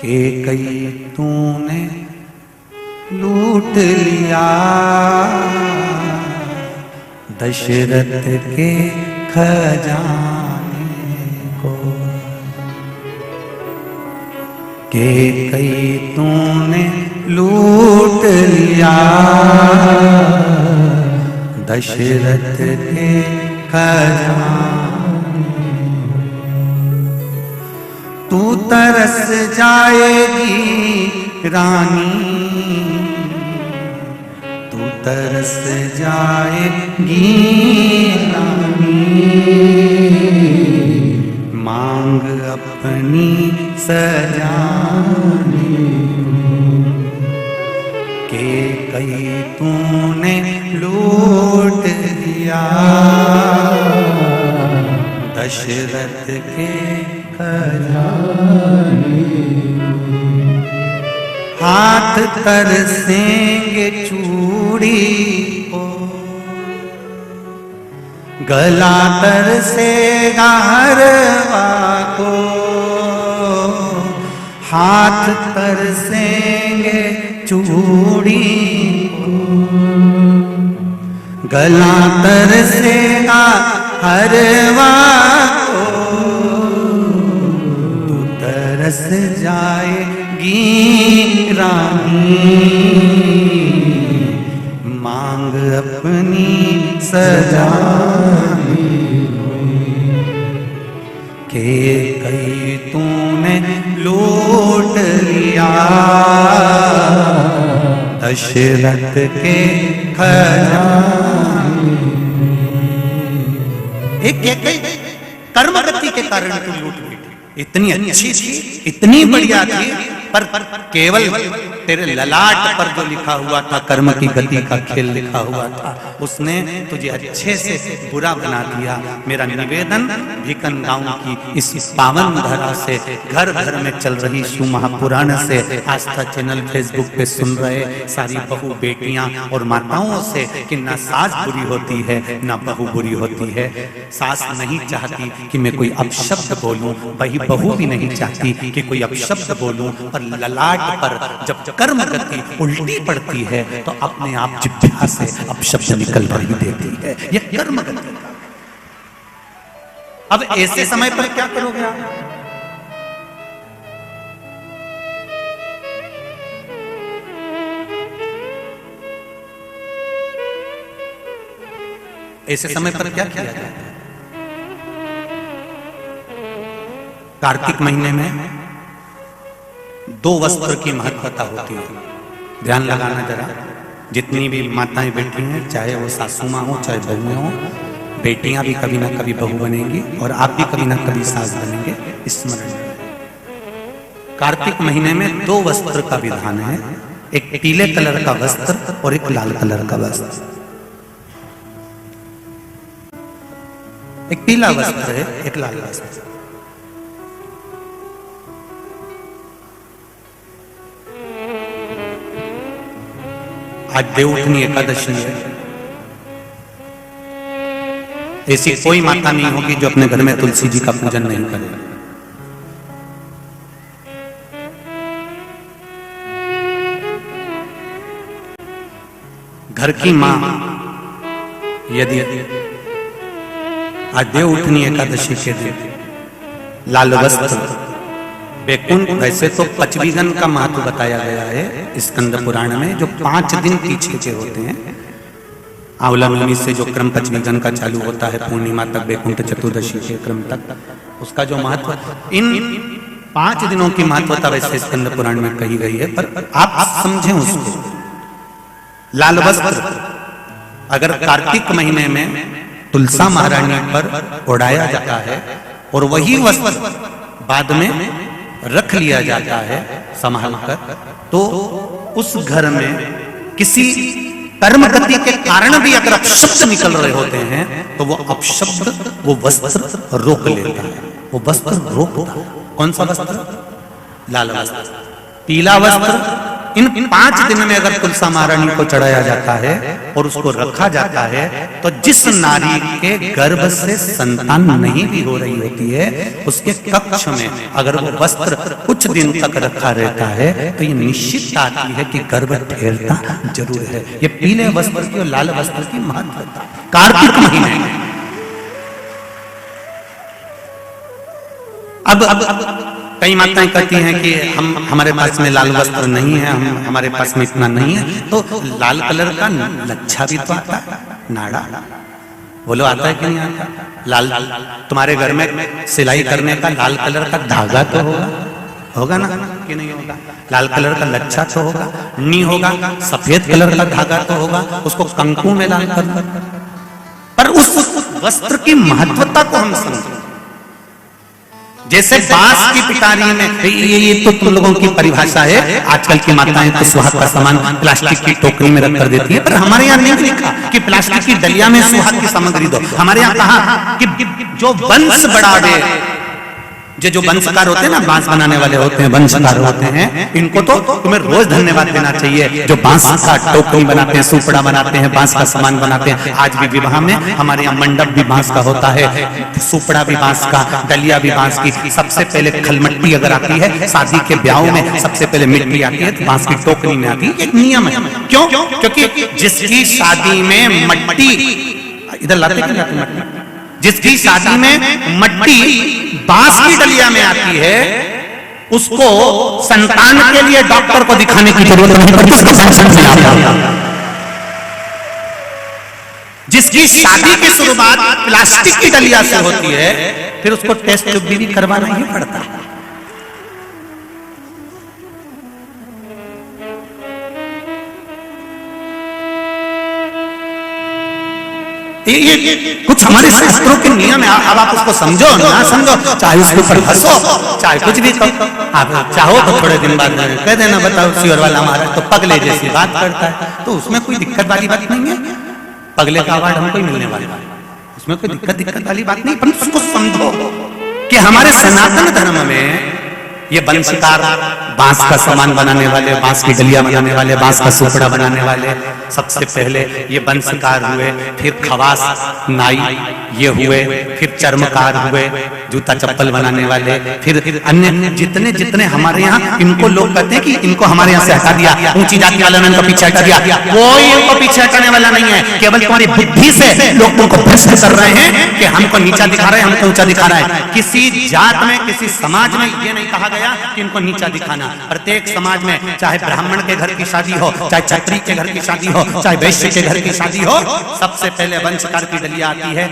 A: कैकेयी तूने लूट लिया दशरथ के खजाने को। कैकेयी तूने लूट लिया दशरथ के खजाने। तू तरस जाएगी रानी, तू तरस जाएगी रानी, मांग अपनी सजानी। कैकेयी तूने लूट लिया दशरथ के खजाने। हाथ तरसेंगे चूड़ी को, गला तरसेगा हरवा को। हाथ तरसेंगे चूड़ी को, गला तरसेगा हरवा को। तरस जाएगी रानी, मांग अपनी सजानी। कैकेयी तूने लूट लिया दशरथ के खजाने। एक कैकेयी कर्म गति के कारण तू लूट ली। इतनी अच्छी थी, इतनी बढ़िया थी, पर केवल तेरे ललाट पर जो लिखा हुआ था कर्म की गति का खेल लिखा हुआ था, उसने तुझे अच्छे से बुरा बना दिया। मेरा निवेदन भिकन गांव की इस पावन धरा से, घर घर में चल रही शिव महापुराण से, आस्था चैनल फेसबुक पे सुन रहे सारी बहू बेटियां और माताओं से कि ना सास बुरी होती है ना बहू बुरी होती है। सास नहीं चाहती कि मैं कोई अपशब्द बोलूं, वही बहू भी नहीं चाहती कि कोई अपशब्द बोलूं, पर ललाट पर जब कर्म गति उल्टी पड़ती है तो अपने आप जिह्वा से अपशब्द निकल रही देती है। यह कर्म गति। अब ऐसे समय पर क्या करोगे आप? ऐसे समय पर क्या किया जाता है? कार्तिक महीने में 2 वस्त्र की महत्वता होती है। ध्यान लगाना जरा, जितनी भी माताएं बैठी हैं, चाहे वो सासू माँ हो चाहे बहुएं हो, बेटियां भी कभी ना कभी बहू बनेंगी और आप भी कभी ना कभी सास बनेंगे। स्मरण, कार्तिक महीने में 2 वस्त्र का विधान है, एक पीले कलर का वस्त्र और एक लाल कलर का वस्त्र। एक पीला वस्त्र है, एक लाल वस्त्र। आज देवउठनी एकादशी है। ऐसी कोई माता नहीं होगी जो अपने घर में तुलसी जी का पूजन नहीं करे। घर की मां यदि आज देवउठनी एकादशी के दिन लाल वस्त्र, वैकुंठ, वैसे तो पचवीगन का महत्व बताया गया है स्कंद पुराण में, जो 5 दिन पीछे के होते हैं। आंवला नवमी से जो क्रम पचवीगन का चालू होता है, पूर्णिमा तक, वैकुंठ चतुर्दशी के क्रम तक, उसका जो महत्व, इन 5 दिनों की महत्वता वैसे स्कंद पुराण में कही गई है, पर आप समझें उसको। लाल वस्त्र अगर कार्तिक महीने में तुलसा महारानी पर उड़ाया जाता है और वही वस्त्र बाद में रख लिया जाता है संभाल कर, तो उस घर में किसी कर्म गति के कारण भी अगर अपशब्द निकल रहे होते हैं तो वो अपशब्द वो वस्त्र रोक लेता है, वो वस्त्र रोकता है। कौन सा वस्त्र? लाल वस्त्र, पीला वस्त्र। इन 5 दिन में अगर तुलसा महारानी को चढ़ाया जाता है और उसको रखा जाता है, तो जिस नारी के गर्भ से संतान नहीं भी हो रही होती है, उसके कक्ष में अगर वो वस्त्र कुछ दिन तक रखा रहता है तो ये निश्चित आती है कि गर्भ ठहरता जरूर है। ये पीले वस्त्र की और लाल वस्त्र की महत्वता कार्तिक महीने में। अब कई माताएं कहती हैं कि हमारे पास में लाल वस्त्र नहीं है, हमारे पास में इतना नहीं है, तो लाल कलर का लच्छा भी तो आता है, नाड़ा। बोलो आता है कि नहीं आता? लाल तुम्हारे घर में सिलाई करने का लाल कलर का धागा तो होगा ना कि नहीं होगा? लाल कलर का लच्छा तो होगा, नहीं होगा सफेद कलर का धागा तो होगा, उसको कंकु में लाल कर। पर उस वस्त्र की महत्वता को हम समझें। जैसे बांस की पिटारी में, ये तो तुम लोगों की परिभाषा है, आजकल की माताएं तो सुहाग का सामान प्लास्टिक की टोकरी में रख कर देती है, पर हमारे यहाँ नहीं लिखा कि प्लास्टिक की डलिया में सुहाग की सामग्री दो। हमारे यहाँ कहा कि जो वंश बढ़ावे, जो वंशकार होते हैं ना, बांस बनाने वाले होते हैं, वंशकार होते हैं, इनको तो तुम्हें रोज धन्यवाद देना चाहिए। जो बांस का टोकरी बनाते हैं, सुपड़ा बनाते हैं, बांस का सामान बनाते हैं। आज भी विवाह में हमारे यहाँ मंडप भी बांस का होता है, सुपड़ा भी बांस का, डलिया भी बांस की। सबसे पहले खलमट्टी अगर आती है, शादी के ब्याह में सबसे पहले मिट्टी आती है तो बांस की टोकरी में आती है। एक नियम है। क्यों? क्योंकि जिसकी शादी में मट्टी, इधर लाते मट्टी, जिसकी शादी में मट्टी बांस की डलिया में आती है, उसको संतान के लिए डॉक्टर को दिखाने की जरूरत नहीं पड़ती, उसको पेंशन से आता। जिसकी शादी की शुरुआत प्लास्टिक की डलिया से होती है, फिर उसको टेस्ट भी करवाना ही पड़ता है। ये कुछ हमारे शास्त्रों के नियम है। अब आप उसको समझो ना समझो, चाहे उसके ऊपर हंसो, चाहे कुछ भी करो, आप चाहो तो थोड़े दिन बाद कह देना, बताओ शिवर वाला महाराज तो पगले जैसी बात करता है, तो उसमें कोई दिक्कत वाली बात नहीं है। पगले का अवार्ड हमको ही मिलने वाला है, उसमें कोई दिक्कत वाली बात नहीं। पर उसको समझो कि हमारे सनातन धर्म में ये वंशकार, बांस का सामान बनाने वाले, बांस की डलिया बनाने वाले, बांस का सुपड़ा बनाने वाले, सबसे पहले ये वंशकार हुए, फिर खवास नाई ये हुए, फिर चर्मकार हुए, जूता चप्पल बनाने वाले, फिर अन्य जितने जितने हमारे यहाँ, इनको लोग कहते हैं कि इनको हमारे यहाँ से हटा दिया, ऊंची जाति वालों ने इनको पीछे हटा दिया। कोई इनको पीछे हटाने वाला नहीं है, केवल तुम्हारी बुद्धि से लोग तुमको भ्रष्ट कर रहे हैं कि हमको नीचा दिखा रहे हैं, हमको ऊंचा दिखा रहा है। किसी जात में, किसी समाज में ये नहीं कहा गया कि इनको नीचा दिखाना। प्रत्येक समाज में, चाहे ब्राह्मण के घर की शादी हो, चाहे क्षत्रिय के घर की शादी हो, चाहे वैश्य के घर की शादी हो, सबसे पहले वंशकार की डलिया आती है,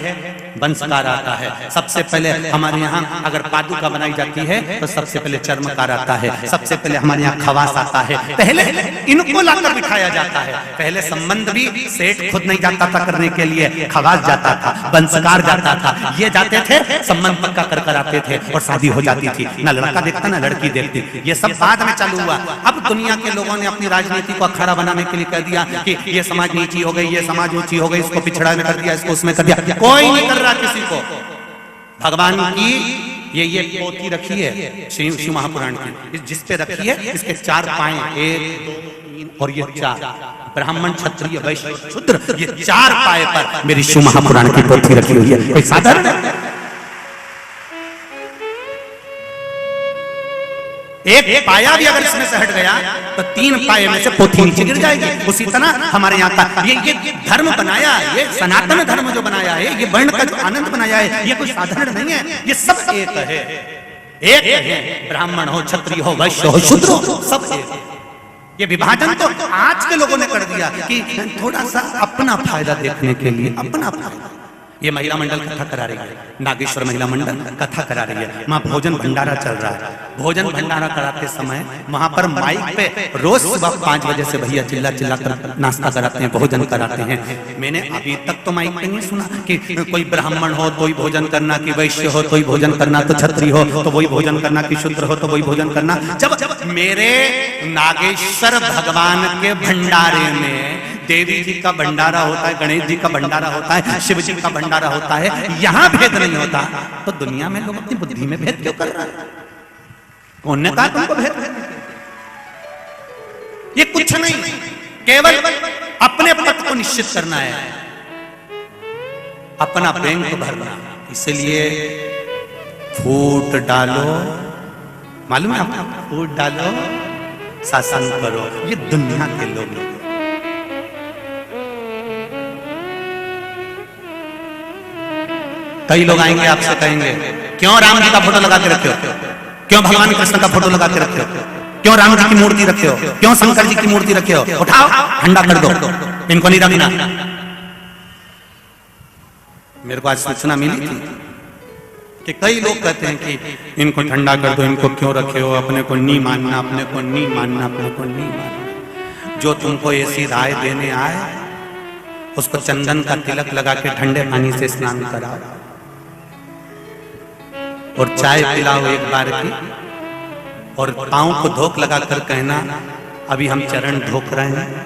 A: वंशकार आता है। सबसे पहले हमारे यहाँ अगर पादुका बनाई जाती है तो सबसे पहले चर्मकार आता है, सबसे पहले हमारे यहाँ खवास आता है। पहले इनको लाकर बिठाया जाता है। पहले संबंध भी सेठ खुद नहीं जाता था करने के लिए, खवास जाता था, वंशकार जाता था, ये जाते थे, संबंध पक्का कर कर आते थे और शादी हो जाती थी। ना लड़का देखता ना लड़की देखती। ये सब बाद में चालू हुआ। अब दुनिया के लोगों ने अपनी राजनीति को अखाड़ा बनाने के लिए कह दिया कि ये समाज नीची हो गई, ये समाज ऊंची हो गई, इसको पिछड़ा में कर दिया, इसको उसमें कर दिया। कोई नहीं कर रहा किसी को। भगवान की ये पोथी रखी है शिव महापुराण की, जिस पे रखी है, इसके 4 पाए, 1 2 3 और ये 4, ब्राह्मण क्षत्रिय वैश्य शूद्र, ये 4 पाए पर मेरी शिव महापुराण की पोथी रखी हुई है। कोई साधारण एक पाया भी अगर इसमें से हट गया तो 3 पाए में से पोथी नीचे गिर जाएगी। उसी तरह हमारे यहाँ का ये धर्म बनाया, ये सनातन धर्म जो बनाया है, ये वर्ण का जो आनंद बनाया है, ये कोई साधारण नहीं है। ये सब एक है, एक है। ब्राह्मण हो, क्षत्रिय हो, वैश्य हो, शूद्र हो, सब एक। ये विभाजन तो आज के लोगों ने कर दिया कि थोड़ा सा अपना फायदा देखने के लिए, अपना फायदा। ये महिला मंडल कथा करा रही है, नागेश्वर महिला मंडल कथा करा रही है। वहाँ भोजन भंडारा चल रहा है। भोजन भंडारा कराते समय वहाँ पर माइक पे रोज सुबह 5 बजे से भैया चिल्ला चिल्ला कर नाश्ता कराते हैं, भोजन कराते हैं। मैंने अभी तक तो माइक पे नहीं सुना कि कोई ब्राह्मण हो तो ही भोजन करना, कि वैश्य हो तो ही भोजन करना, तो क्षत्रिय हो तो वही भोजन करना, कि शूद्र हो तो वही भोजन करना। जब मेरे नागेश्वर भगवान के भंडारे में देवी जी का भंडारा होता है, गणेश जी का भंडारा होता है, शिव जी का भंडारा होता है, यहाँ भेद नहीं होता, तो दुनिया में लोग अपनी बुद्धि में भेद क्यों कर रहे हैं? कौन ने कहा तुमको भेद? ये कुछ नहीं, केवल अपने पद को निश्चित करना है, अपना प्रेम को भरना। इसलिए फूट डालो, मालूम है आपको, फूट डालो शासन करो, ये दुनिया के लोग। कई लोग आएंगे आपसे कहेंगे क्यों राम जी का फोटो लगा के रखे हो, क्यों भगवान कृष्ण का फोटो लगा के रखे हो, क्यों राम जी की मूर्ति रखे हो, क्यों शंकर जी की मूर्ति रखे हो, उठाओ ठंडा कर दो, इनको नहीं रखना। मेरे को आज सूचना मिली थी कि कई लोग कहते हैं कि इनको ठंडा कर दो, इनको क्यों रखे हो, अपने को नहीं मानना, अपने को नहीं मानना, अपने को नहीं मानना। जो तुमको ऐसी राय देने आए उसको चंदन का तिलक लगा के ठंडे पानी से स्नान कराओ और चाय पिलाओ एक बार की, और पांव को धोख लगा कर कहना अभी हम चरण धोख रहे हैं,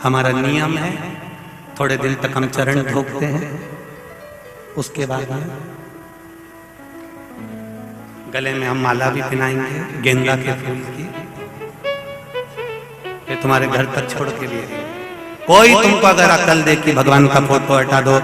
A: हमारा नियम है, थोड़े दिन तक हम चरण धोखते हैं, उसके बाद में गले में हम माला भी पहनाएंगे गेंदा के फूल की, ये तुम्हारे घर पर छोड़ के लिए। कोई तुमको अगर अकल दे कि भगवान का फोटो हटा दो,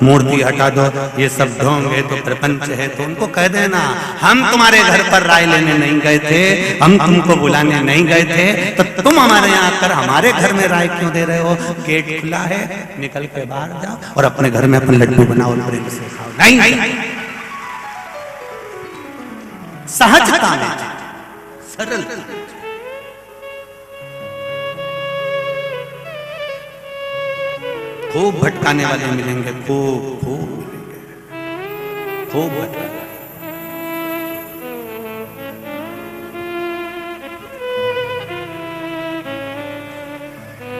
A: मूर्ति हटा दो, ये सब ढोंग है, तो प्रपंच है, तो उनको कह देना हम तुम्हारे घर पर राय लेने नहीं गए थे, हम तुमको बुलाने नहीं गए थे, तो तुम हमारे यहाँ आकर हमारे घर में राय क्यों दे रहे हो? गेट खुला है, निकल के बाहर जाओ और अपने घर में अपने लड्डू बनाओ, प्रेम से खाओ। नहीं, सहजता में, सरल। खूब भटकाने वाले मिलेंगे, खूब मिलेंगे, खूब भटकाने।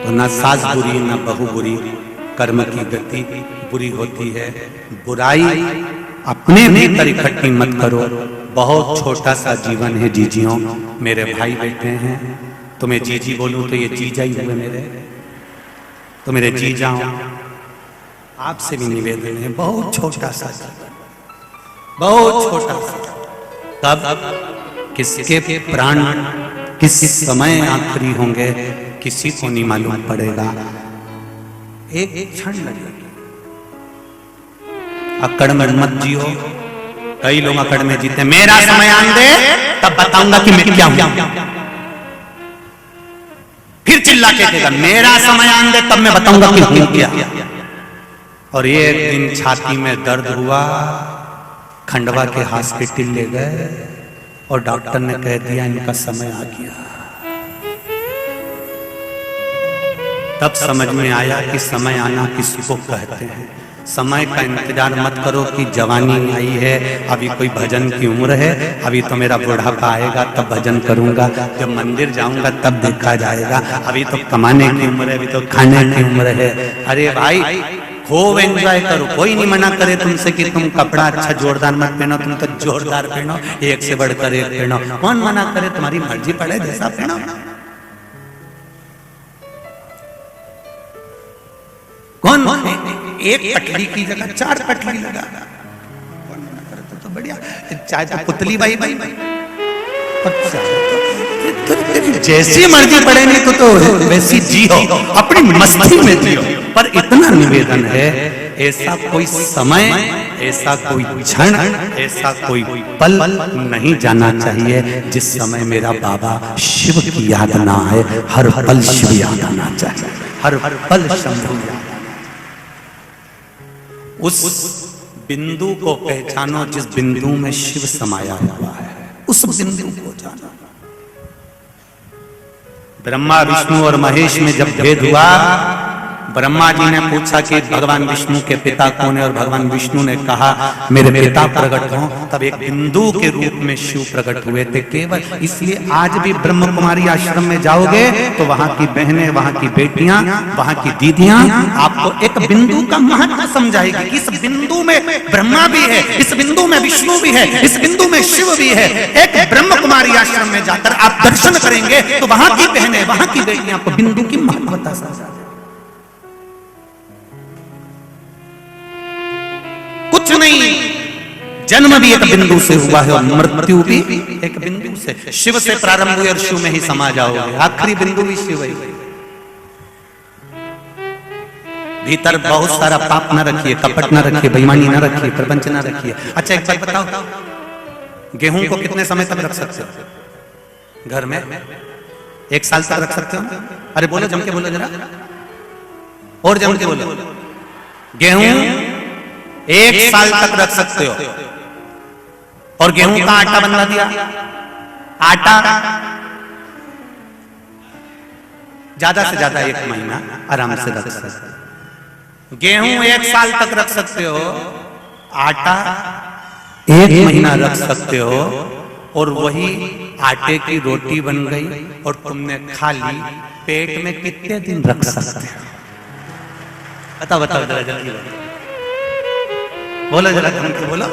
A: तो न सास बुरी न बहू बुरी, कर्म की गति बुरी होती है। बुराई अपने भीतर इकट्ठी मत करो। बहुत छोटा सा जीवन है जीजियों, मेरे भाई बैठे हैं, तुम्हें जीजी बोलूं तो ये जीजा ही हुए मेरे, तो मेरे जी जाओ, आपसे भी निवेदन है, बहुत छोटा सा, बहुत छोटा सा। तब किसके प्राण किस समय आखिरी होंगे किसी को नहीं मालूम पड़ेगा, एक क्षण लगेगा। अकड़ में मत जियो। कई लोग अकड़ में जीते, मेरा समय आन दे तब बताऊंगा कि मैं क्या हूं। फिर चिल्ला के कहेगा मेरा समय आन दे तब मैं बताऊंगा कि हूं क्या। और एक दिन छाती में दर्द हुआ, खंडवा के हॉस्पिटल ले गए और डॉक्टर ने कह दिया इनका समय आ गया। तब समझ में आया कि समय आना किसको कहते हैं। समय का इंतजार मत करो कि जवानी आई है, अभी कोई भजन की उम्र है, अभी तो मेरा बुढ़ापा आएगा तब भजन करूंगा, जब मंदिर जाऊंगा तब देखा जाएगा, अभी तो कमाने की उम्र है, अभी तो खाने की उम्र है। अरे भाई खूब एंजॉय करो, कोई नहीं मना करे तुमसे कि तुम कपड़ा अच्छा जोरदार मत पहनो, तुम तो जोरदार पहनो, एक से बढ़कर एक पहनो। कौन मना करे? तुम्हारी मर्जी पड़े जैसा पहनो। कौन एक पटली की जगह 4 पटली लगा, कौन मना करे? तो बढ़िया, चाहे तो पुतली भाई जैसी मर्जी पड़े नहीं तो वैसी जियो, अपनी मस्ती में जियो। पर इतना निवेदन है, ऐसा कोई समय, ऐसा कोई क्षण, ऐसा कोई पल नहीं जाना चाहिए जिस समय मेरा बाबा शिव की याद ना आए। हर पल शिव याद आना चाहिए, हर पल शंभु याद। उस बिंदु को पहचानो जिस बिंदु में शिव समाया हुआ है, उस बिंदु को जानो। ब्रह्मा विष्णु और महेश में जब भेद हुआ, ब्रह्मा जी ने पूछा कि भगवान विष्णु के पिता कौन है, और भगवान विष्णु ने कहा मेरे पिता प्रकट हो। तब एक बिंदु के रूप में शिव प्रकट हुए थे केवल। इसलिए आज भी ब्रह्म कुमारी आश्रम में जाओगे तो वहां की बहनें, वहां की बेटियां, वहां की दीदियां आपको एक बिंदु का महत्व समझाएगी कि इस बिंदु में ब्रह्मा भी है, इस बिंदु में विष्णु भी है, इस बिंदु में शिव भी है। एक ब्रह्म कुमारी आश्रम में जाकर आप दर्शन करेंगे तो वहां की बहनें, वहां की बेटियां आपको बिंदु की महत्वता समझा। कुछ नहीं, जन्म भी एक बिंदु से हुआ है और मृत्यु भी एक बिंदु से। शिव से प्रारंभ हुए और शिव में ही समा जाओगे, आखिरी बिंदु भी शिव है। भीतर बहुत सारा पाप न रखिए, कपट न रखिए, बेईमानी न रखिए, प्रपंच न रखिए। अच्छा एक बात बताओ, गेहूं को कितने समय तक रख सकते हो घर में? 1 साल तक रख सकते हो? अरे बोलो, जम के बोलो जरा, और जम के बोलो। गेहूं 1 साल तक रख सकते हो, और गेहूं का आटा बनवा दिया। आटा ज्यादा से ज्यादा 1 महीना आराम से रख सकते हो। गेहूं 1 साल तक रख सकते हो, आटा 1 महीना रख सकते हो, और वही आटे की रोटी बन गई और तुमने खा ली। पेट में कितने दिन रख सकते हो? बताओ बताओ जरा जल्दी बोलो, जरा बोलो।